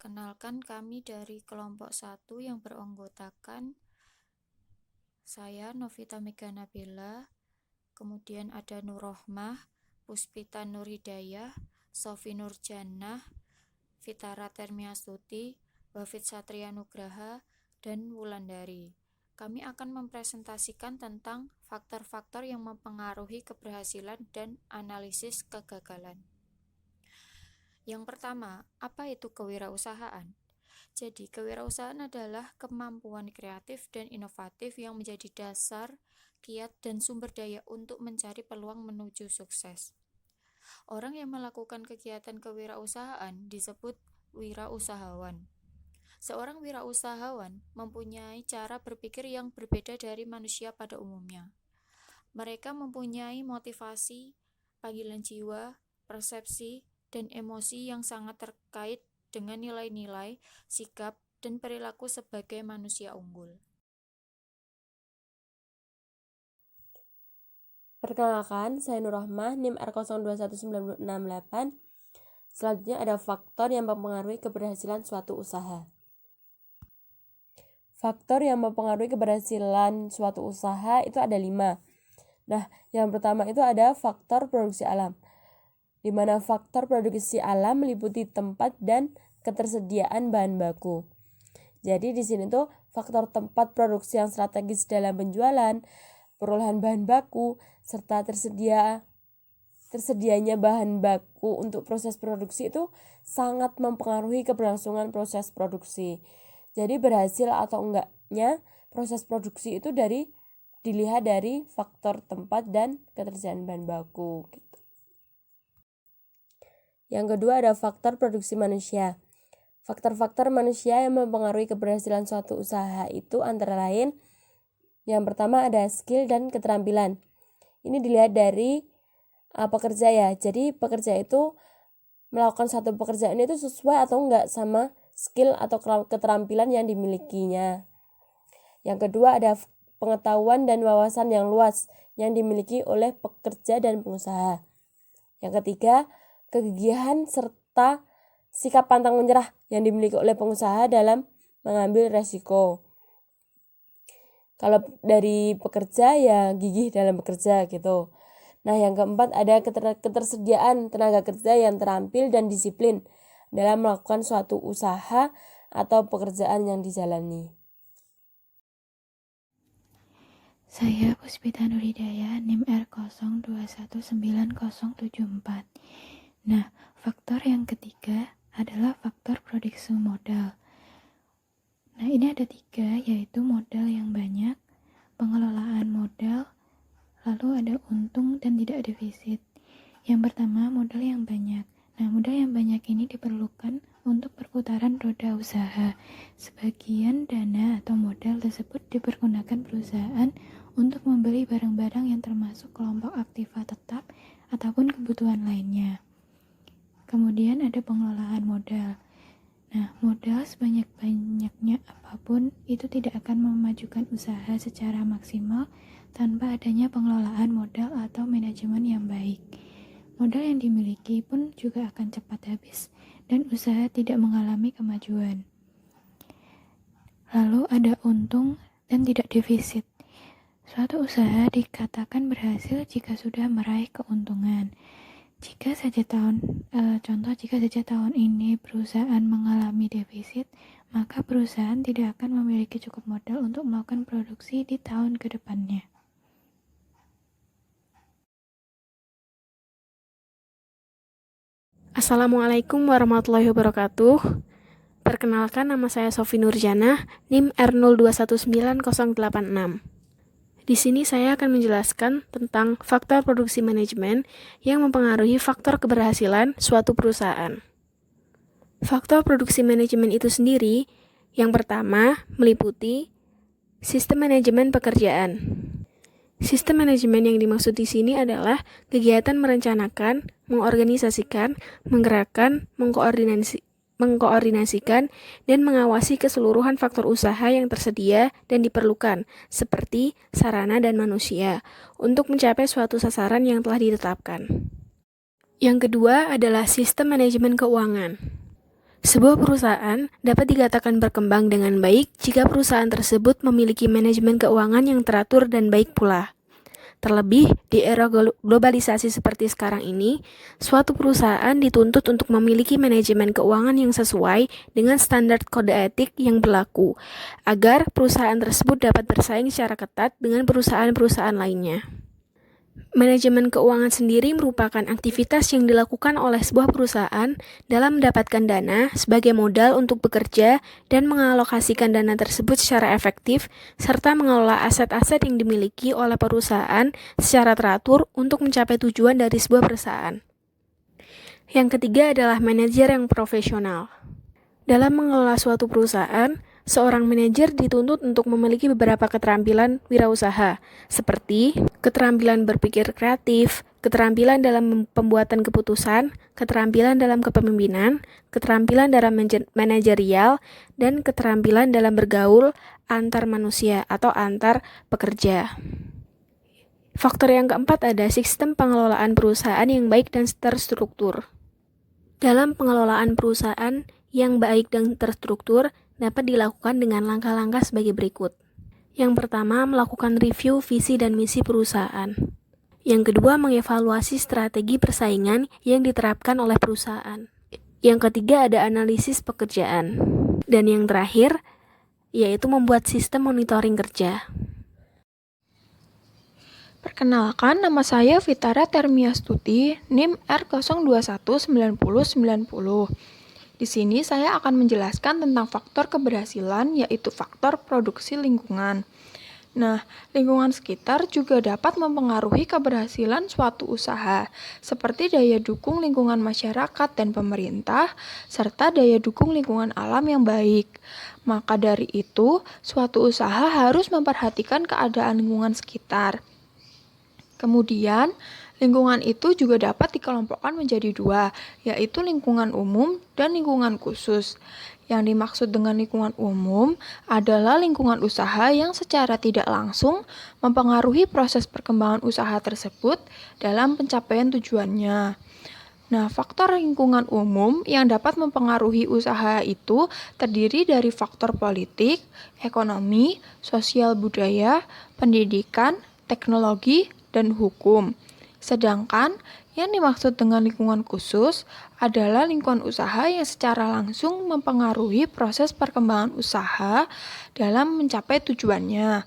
Perkenalkan, kami dari kelompok 1 yang beranggotakan saya Novita Mega Nabila, kemudian ada Nur Rohmah, Puspita Nur Hidayah, Sofi Nurjannah, Fitara Termiastuti, Wafid Satria Nugraha, dan Wulandari. Kami akan mempresentasikan tentang faktor-faktor yang mempengaruhi keberhasilan dan analisis kegagalan. Yang pertama, apa itu kewirausahaan? Jadi, kewirausahaan adalah kemampuan kreatif dan inovatif yang menjadi dasar, kiat, dan sumber daya untuk mencari peluang menuju sukses. Orang yang melakukan kegiatan kewirausahaan disebut wirausahawan. Seorang wirausahawan mempunyai cara berpikir yang berbeda dari manusia pada umumnya. Mereka mempunyai motivasi, panggilan jiwa, persepsi, dan emosi yang sangat terkait dengan nilai-nilai, sikap, dan perilaku sebagai manusia unggul. Perkenalkan, saya Nur Rohmah, NIM R021968. Selanjutnya ada faktor yang mempengaruhi keberhasilan suatu usaha. Faktor yang mempengaruhi keberhasilan suatu usaha itu ada 5. Nah, yang pertama itu ada faktor produksi alam, di mana faktor produksi alam meliputi tempat dan ketersediaan bahan baku. Jadi di sini tuh faktor tempat produksi yang strategis dalam penjualan, perolehan bahan baku, serta tersedianya bahan baku untuk proses produksi itu sangat mempengaruhi keberlangsungan proses produksi. Jadi berhasil atau enggaknya proses produksi itu dilihat dari faktor tempat dan ketersediaan bahan baku. Yang kedua ada faktor produksi manusia. Faktor-faktor manusia yang mempengaruhi keberhasilan suatu usaha itu antara lain, yang pertama ada skill dan keterampilan. Ini dilihat dari pekerja ya. Jadi pekerja itu melakukan satu pekerjaan itu sesuai atau enggak sama skill atau keterampilan yang dimilikinya. Yang kedua ada pengetahuan dan wawasan yang luas yang dimiliki oleh pekerja dan pengusaha. Yang ketiga, kegigihan serta sikap pantang menyerah yang dimiliki oleh pengusaha dalam mengambil resiko. Kalau dari pekerja ya gigih dalam bekerja gitu. Nah, yang keempat ada ketersediaan tenaga kerja yang terampil dan disiplin dalam melakukan suatu usaha atau pekerjaan yang dijalani. Saya Puspita Nur Hidayah, NIM R02197074. Nah, faktor yang ketiga adalah faktor produksi modal. Nah, ini ada 3, yaitu modal yang banyak, pengelolaan modal, lalu ada untung dan tidak defisit. Yang pertama, modal yang banyak. Nah, modal yang banyak ini diperlukan untuk perputaran roda usaha. Sebagian dana atau modal tersebut dipergunakan perusahaan untuk membeli barang-barang yang termasuk kelompok aktiva tetap ataupun kebutuhan lainnya. Kemudian ada pengelolaan modal. Nah, modal sebanyak-banyaknya apapun itu tidak akan memajukan usaha secara maksimal tanpa adanya pengelolaan modal atau manajemen yang baik. Modal yang dimiliki pun juga akan cepat habis dan usaha tidak mengalami kemajuan. Lalu ada untung dan tidak defisit. Suatu usaha dikatakan berhasil jika sudah meraih keuntungan. Jika saja tahun ini perusahaan mengalami defisit, maka perusahaan tidak akan memiliki cukup modal untuk melakukan produksi di tahun ke depannya. Assalamualaikum warahmatullahi wabarakatuh. Perkenalkan, nama saya Sofi Nurjannah, NIM R02197086. Di sini saya akan menjelaskan tentang faktor produksi manajemen yang mempengaruhi faktor keberhasilan suatu perusahaan. Faktor produksi manajemen itu sendiri, yang pertama, meliputi sistem manajemen pekerjaan. Sistem manajemen yang dimaksud di sini adalah kegiatan merencanakan, mengorganisasikan, menggerakkan, mengkoordinasikan, dan mengawasi keseluruhan faktor usaha yang tersedia dan diperlukan, seperti sarana dan manusia, untuk mencapai suatu sasaran yang telah ditetapkan. Yang kedua adalah sistem manajemen keuangan. Sebuah perusahaan dapat dikatakan berkembang dengan baik jika perusahaan tersebut memiliki manajemen keuangan yang teratur dan baik pula. Terlebih, di era globalisasi seperti sekarang ini, suatu perusahaan dituntut untuk memiliki manajemen keuangan yang sesuai dengan standar kode etik yang berlaku, agar perusahaan tersebut dapat bersaing secara ketat dengan perusahaan-perusahaan lainnya. Manajemen keuangan sendiri merupakan aktivitas yang dilakukan oleh sebuah perusahaan dalam mendapatkan dana sebagai modal untuk bekerja dan mengalokasikan dana tersebut secara efektif, serta mengelola aset-aset yang dimiliki oleh perusahaan secara teratur untuk mencapai tujuan dari sebuah perusahaan. Yang ketiga adalah manajer yang profesional. Dalam mengelola suatu perusahaan, seorang manajer dituntut untuk memiliki beberapa keterampilan wirausaha, seperti keterampilan berpikir kreatif, keterampilan dalam pembuatan keputusan, keterampilan dalam kepemimpinan, keterampilan dalam manajerial, dan keterampilan dalam bergaul antar manusia atau antar pekerja. Faktor yang keempat ada sistem pengelolaan perusahaan yang baik dan terstruktur. Dalam pengelolaan perusahaan yang baik dan terstruktur dapat dilakukan dengan langkah-langkah sebagai berikut. Yang pertama, melakukan review visi dan misi perusahaan. Yang kedua, mengevaluasi strategi persaingan yang diterapkan oleh perusahaan. Yang ketiga, ada analisis pekerjaan. Dan yang terakhir, yaitu membuat sistem monitoring kerja. Perkenalkan, nama saya Vitara Termiastuti, NIM R02190090. Di sini saya akan menjelaskan tentang faktor keberhasilan, yaitu faktor produksi lingkungan. Nah, lingkungan sekitar juga dapat mempengaruhi keberhasilan suatu usaha, seperti daya dukung lingkungan masyarakat dan pemerintah, serta daya dukung lingkungan alam yang baik. Maka dari itu, suatu usaha harus memperhatikan keadaan lingkungan sekitar. Kemudian, lingkungan itu juga dapat dikelompokkan menjadi dua, yaitu lingkungan umum dan lingkungan khusus. Yang dimaksud dengan lingkungan umum adalah lingkungan usaha yang secara tidak langsung mempengaruhi proses perkembangan usaha tersebut dalam pencapaian tujuannya. Nah, faktor lingkungan umum yang dapat mempengaruhi usaha itu terdiri dari faktor politik, ekonomi, sosial budaya, pendidikan, teknologi, dan hukum. Sedangkan yang dimaksud dengan lingkungan khusus adalah lingkungan usaha yang secara langsung mempengaruhi proses perkembangan usaha dalam mencapai tujuannya.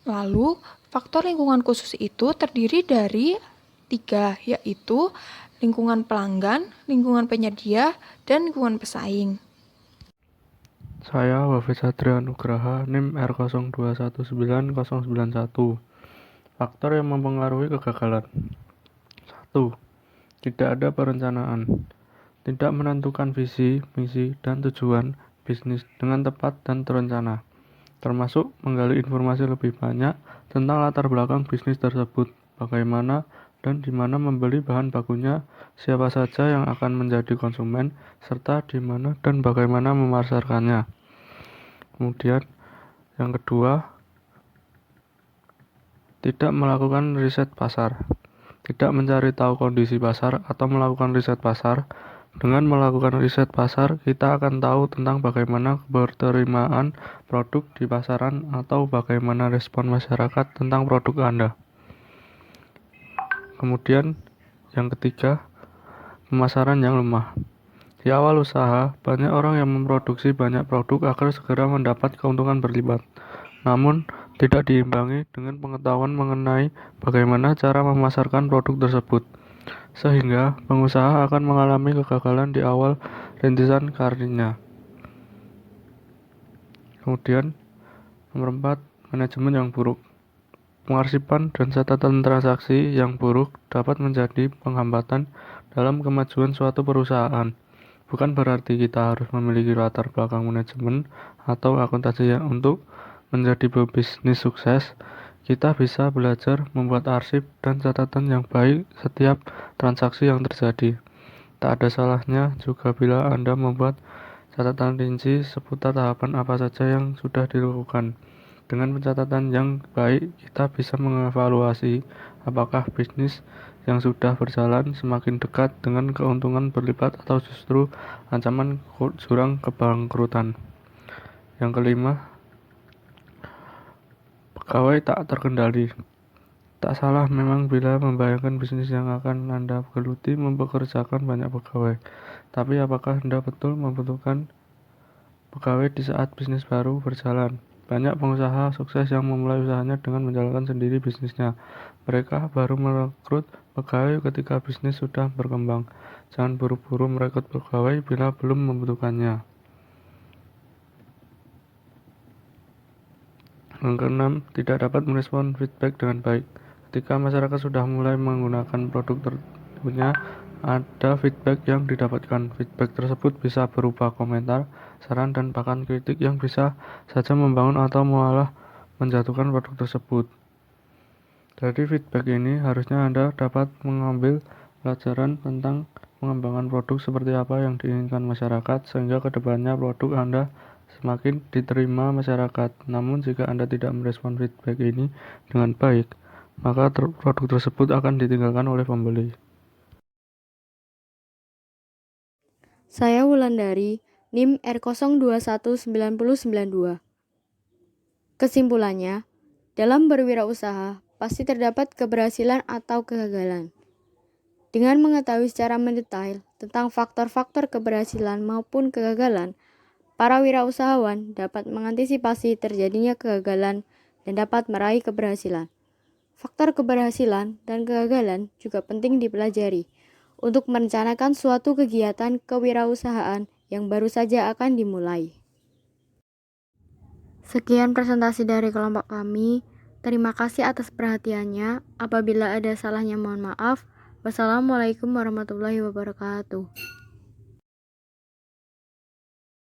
Lalu, faktor lingkungan khusus itu terdiri dari 3, yaitu lingkungan pelanggan, lingkungan penyedia, dan lingkungan pesaing. Saya Wafid Satria Nugraha, NIM R02190091. Faktor yang mempengaruhi kegagalan. 1. Tidak ada perencanaan. Tidak menentukan visi, misi, dan tujuan bisnis dengan tepat dan terencana, termasuk menggali informasi lebih banyak tentang latar belakang bisnis tersebut, bagaimana dan di mana membeli bahan bakunya, siapa saja yang akan menjadi konsumen, serta di mana dan bagaimana memasarkannya. Kemudian, yang kedua, tidak melakukan riset pasar. Tidak mencari tahu kondisi pasar atau melakukan riset pasar. Dengan melakukan riset pasar, kita akan tahu tentang bagaimana penerimaan produk di pasaran atau bagaimana respon masyarakat tentang produk Anda. Kemudian, yang ketiga, pemasaran yang lemah. Di awal usaha, banyak orang yang memproduksi banyak produk agar segera mendapat keuntungan berlipat. Namun, tidak diimbangi dengan pengetahuan mengenai bagaimana cara memasarkan produk tersebut, sehingga pengusaha akan mengalami kegagalan di awal rintisan karirnya. Kemudian, nomor 4, manajemen yang buruk. Pengarsipan dan catatan transaksi yang buruk dapat menjadi penghambatan dalam kemajuan suatu perusahaan. Bukan berarti kita harus memiliki latar belakang manajemen atau akuntansi yang untuk menjadi pebisnis sukses. Kita bisa belajar membuat arsip dan catatan yang baik setiap transaksi yang terjadi. Tak ada salahnya juga bila Anda membuat catatan rinci seputar tahapan apa saja yang sudah dilakukan. Dengan pencatatan yang baik, kita bisa mengevaluasi apakah bisnis yang sudah berjalan semakin dekat dengan keuntungan berlipat atau justru ancaman jurang kebangkrutan. Yang kelima, pegawai tak terkendali. Tak salah memang bila membayangkan bisnis yang akan Anda geluti mempekerjakan banyak pegawai. Tapi apakah Anda betul membutuhkan pegawai di saat bisnis baru berjalan? Banyak pengusaha sukses yang memulai usahanya dengan menjalankan sendiri bisnisnya. Mereka baru merekrut pegawai ketika bisnis sudah berkembang. Jangan buru-buru merekrut pegawai bila belum membutuhkannya. Yang keenam, tidak dapat merespon feedback dengan baik. Ketika masyarakat sudah mulai menggunakan produk tertentunya, ada feedback yang didapatkan. Feedback tersebut bisa berupa komentar, saran, dan bahkan kritik yang bisa saja membangun atau malah menjatuhkan produk tersebut. Dari feedback ini, harusnya Anda dapat mengambil pelajaran tentang pengembangan produk seperti apa yang diinginkan masyarakat, sehingga kedepannya produk Anda semakin diterima masyarakat. Namun jika Anda tidak merespon feedback ini dengan baik, maka produk tersebut akan ditinggalkan oleh pembeli. Saya Wulandari, NIM R021992. Kesimpulannya, dalam berwirausaha pasti terdapat keberhasilan atau kegagalan. Dengan mengetahui secara mendetail tentang faktor-faktor keberhasilan maupun kegagalan, para wirausahawan dapat mengantisipasi terjadinya kegagalan dan dapat meraih keberhasilan. Faktor keberhasilan dan kegagalan juga penting dipelajari untuk merencanakan suatu kegiatan kewirausahaan yang baru saja akan dimulai. Sekian presentasi dari kelompok kami. Terima kasih atas perhatiannya. Apabila ada salahnya mohon maaf. Wassalamualaikum warahmatullahi wabarakatuh.